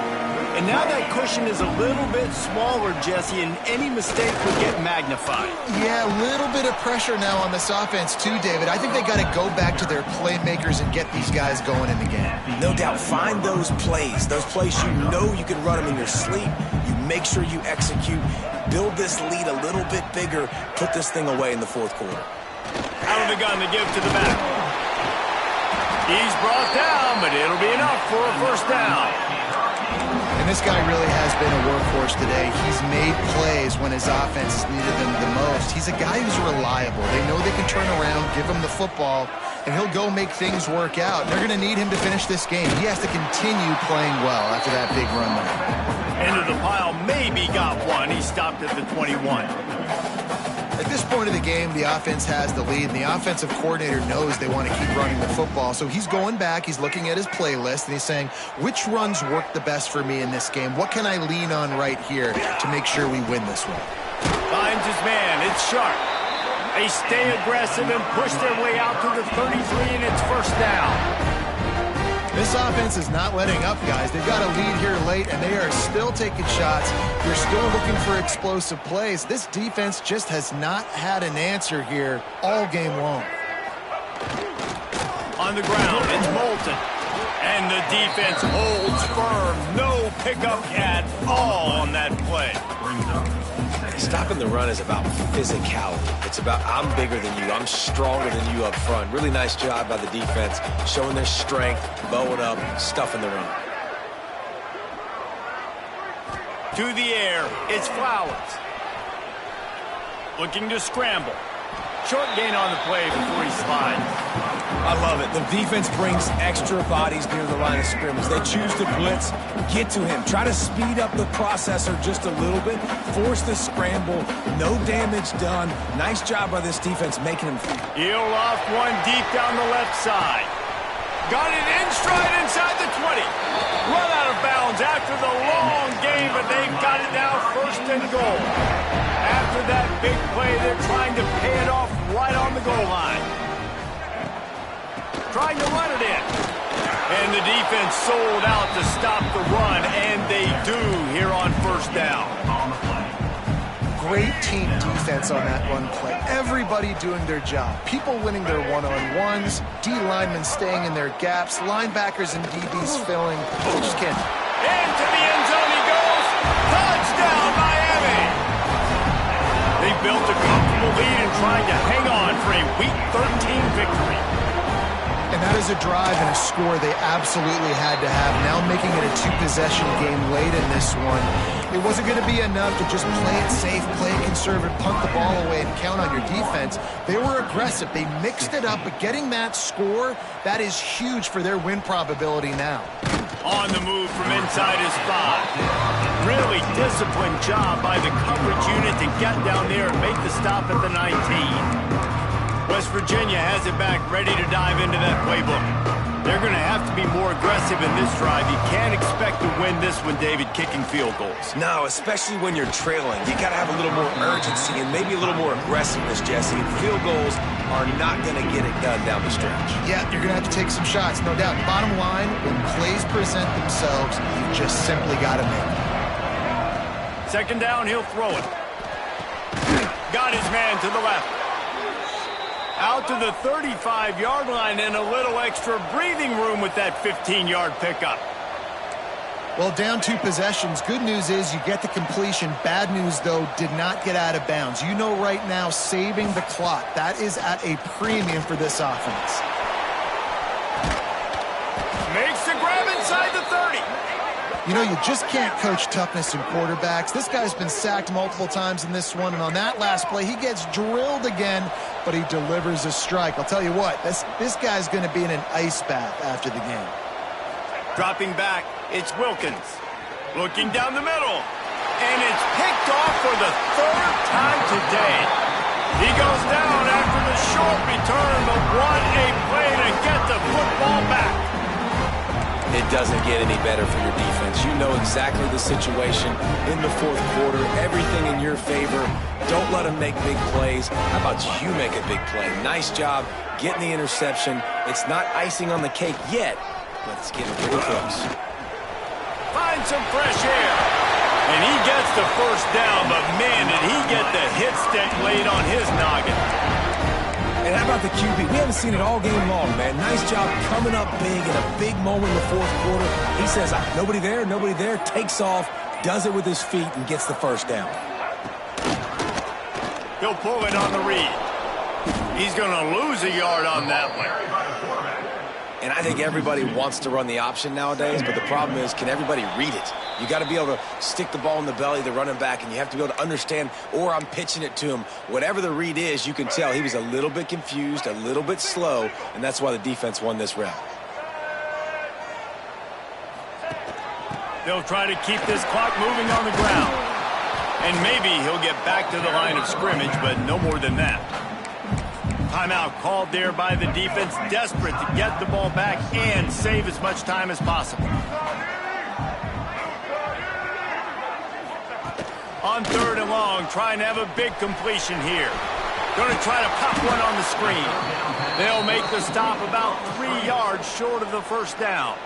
And now that cushion is a little bit smaller, Jesse, and any mistake would get magnified. Yeah, a little bit of pressure now on this offense too, David. I think they got to go back to their playmakers and get these guys going in the game. No doubt, find those plays you know you can run them in your sleep. You make sure you execute, build this lead a little bit bigger, put this thing away in the fourth quarter. Out of the gun to give to the back. He's brought down, but it'll be enough for a 1st down. And this guy really has been a workhorse today. He's made plays when his offense has needed them the most. He's a guy who's reliable. They know they can turn around, give him the football, and he'll go make things work out. They're going to need him to finish this game. He has to continue playing well after that big run there. Into the pile, maybe got one. He stopped at the 21. At this point of the game, the offense has the lead, and the offensive coordinator knows they want to keep running the football. So he's going back, he's looking at his playlist, and he's saying, which runs work the best for me in this game? What can I lean on right here to make sure we win this one? Finds his man. It's Sharp. They stay aggressive and push their way out to the 33, and it's 1st down. This offense is not letting up, guys. They've got a lead here late, and they are still taking shots. They're still looking for explosive plays. This defense just has not had an answer here all game long. On the ground, it's Moulton. And the defense holds firm. No pickup at all on that play. Stopping the run is about physicality. It's about I'm bigger than you. I'm stronger than you up front. Really nice job by the defense, showing their strength, bowing up, stuffing the run. To the air, it's Flowers. Looking to scramble. Short gain on the play before he slides. I love it. The defense brings extra bodies near the line of scrimmage. They choose to blitz, get to him, try to speed up the processor just a little bit, force the scramble, no damage done. Nice job by this defense making him. He'll off one deep down the left side. Got it in stride inside the 20. Run out of bounds after the long game, but they've got it now first and goal. After that big play, they're trying to pay it off right on the goal line. Trying to run it in. And the defense sold out to stop the run, and they do here on first down. Great team defense on that run play. Everybody doing their job. People winning their one-on-ones, D linemen staying in their gaps, linebackers and DBs filling. Just can't. Into the end zone he goes. Touchdown, Miami. They built a comfortable lead and trying to hang on for a Week 13 victory. And that is a drive and a score they absolutely had to have. Now making it a two-possession game late in this one. It wasn't going to be enough to just play it safe, play it conservative, punt the ball away, and count on your defense. They were aggressive. They mixed it up, but getting that score, that is huge for their win probability now. On the move from inside his spot. Really disciplined job by the coverage unit to get down there and make the stop at the 19. West Virginia has it back, ready to dive into that playbook. They're going to have to be more aggressive in this drive. You can't expect to win this one, David, kicking field goals. No, especially when you're trailing. You got to have a little more urgency and maybe a little more aggressiveness, Jesse. Field goals are not going to get it done down the stretch. Yeah, you're going to have to take some shots, no doubt. Bottom line, when plays present themselves, you just simply got to make it. Second down, he'll throw it. Got his man to the left. Out to the 35-yard line and a little extra breathing room with that 15-yard pickup. Well, down two possessions. Good news is you get the completion. Bad news, though, did not get out of bounds. You know right now, saving the clock. That is at a premium for this offense. Makes the grab inside the 30. You know, you just can't coach toughness in quarterbacks. This guy's been sacked multiple times in this one, and on that last play, he gets drilled again, but he delivers a strike. I'll tell you what, this guy's going to be in an ice bath after the game. Dropping back, it's Wilkins. Looking down the middle, and it's picked off for the third time today. He goes down after the short return, but what a play to get the football back. It doesn't get any better for your defense. You know exactly the situation in the fourth quarter. Everything in your favor. Don't let them make big plays. How about you make a big play? Nice job getting the interception. It's not icing on the cake yet, but it's getting pretty close. Find some fresh air. And he gets the first down, but man, did he get the hit stick laid on his noggin. And how about the QB? We haven't seen it all game long, man. Nice job coming up big in a big moment in the fourth quarter. He says, nobody there, takes off, does it with his feet, and gets the first down. He'll pull it on the read. He's going to lose a yard on that one. And I think everybody wants to run the option nowadays, but the problem is, can everybody read it? You got to be able to stick the ball in the belly of the running back, and you have to be able to understand, or I'm pitching it to him. Whatever the read is, you can tell he was a little bit confused, a little bit slow, and that's why the defense won this round. They'll try to keep this clock moving on the ground. And maybe he'll get back to the line of scrimmage, but no more than that. Timeout called there by the defense, desperate to get the ball back and save as much time as possible. On third and long, trying to have a big completion here. Going to try to pop one on the screen. They'll make the stop about 3 yards short of the first down.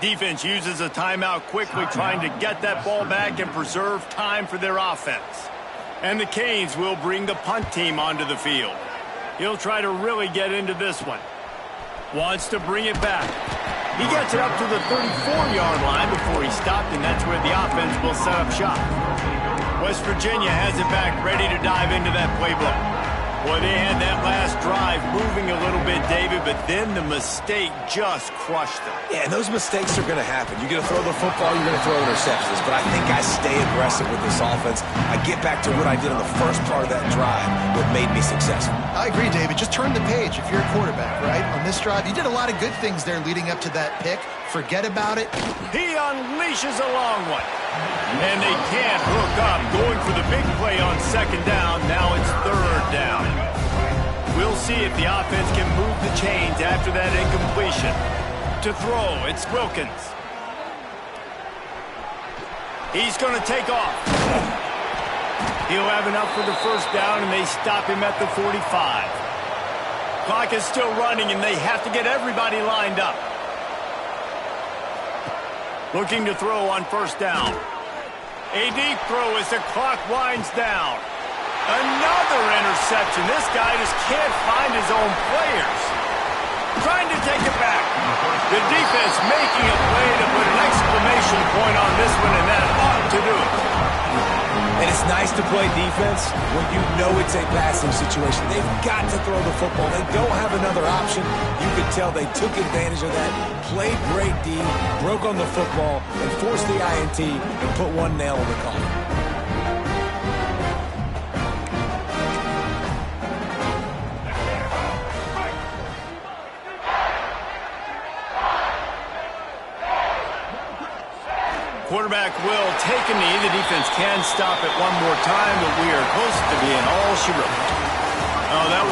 Defense uses a timeout quickly, trying to get that ball back and preserve time for their offense. And the Canes will bring the punt team onto the field. He'll try to really get into this one. Wants to bring it back. He gets it up to the 34-yard line before he stopped, and that's where the offense will set up shop. West Virginia has it back, ready to dive into that playbook. Boy, they had that last drive moving a little bit, David, but then the mistake just crushed them. Yeah, and those mistakes are going to happen. You're going to throw the football, you're going to throw interceptions. But I think I stay aggressive with this offense. I get back to what I did on the first part of that drive, what made me successful. I agree, David. Just turn the page if you're a quarterback, right? On this drive, you did a lot of good things there leading up to that pick. Forget about it. He unleashes a long one. And they can't hook up. Going for the big play on second down. Now it's third down. We'll see if the offense can move the chains after that incompletion. To throw, it's Wilkins. He's going to take off. He'll have enough for the first down, and they stop him at the 45. Clock is still running, and they have to get everybody lined up. Looking to throw on first down. A deep throw as the clock winds down. Another interception. This guy just can't find his own players. Trying to take it back. The defense making a play to put an exclamation point on this one, and that ought to do it. And it's nice to play defense when you know it's a passing situation. They've got to throw the football. They don't have another option. You could tell they took advantage of that, played great D, broke on the football, and forced the INT and put one nail in the coffin. Quarterback will take a knee. The defense can stop it one more time, but we are close to being all she wrote. Oh, that was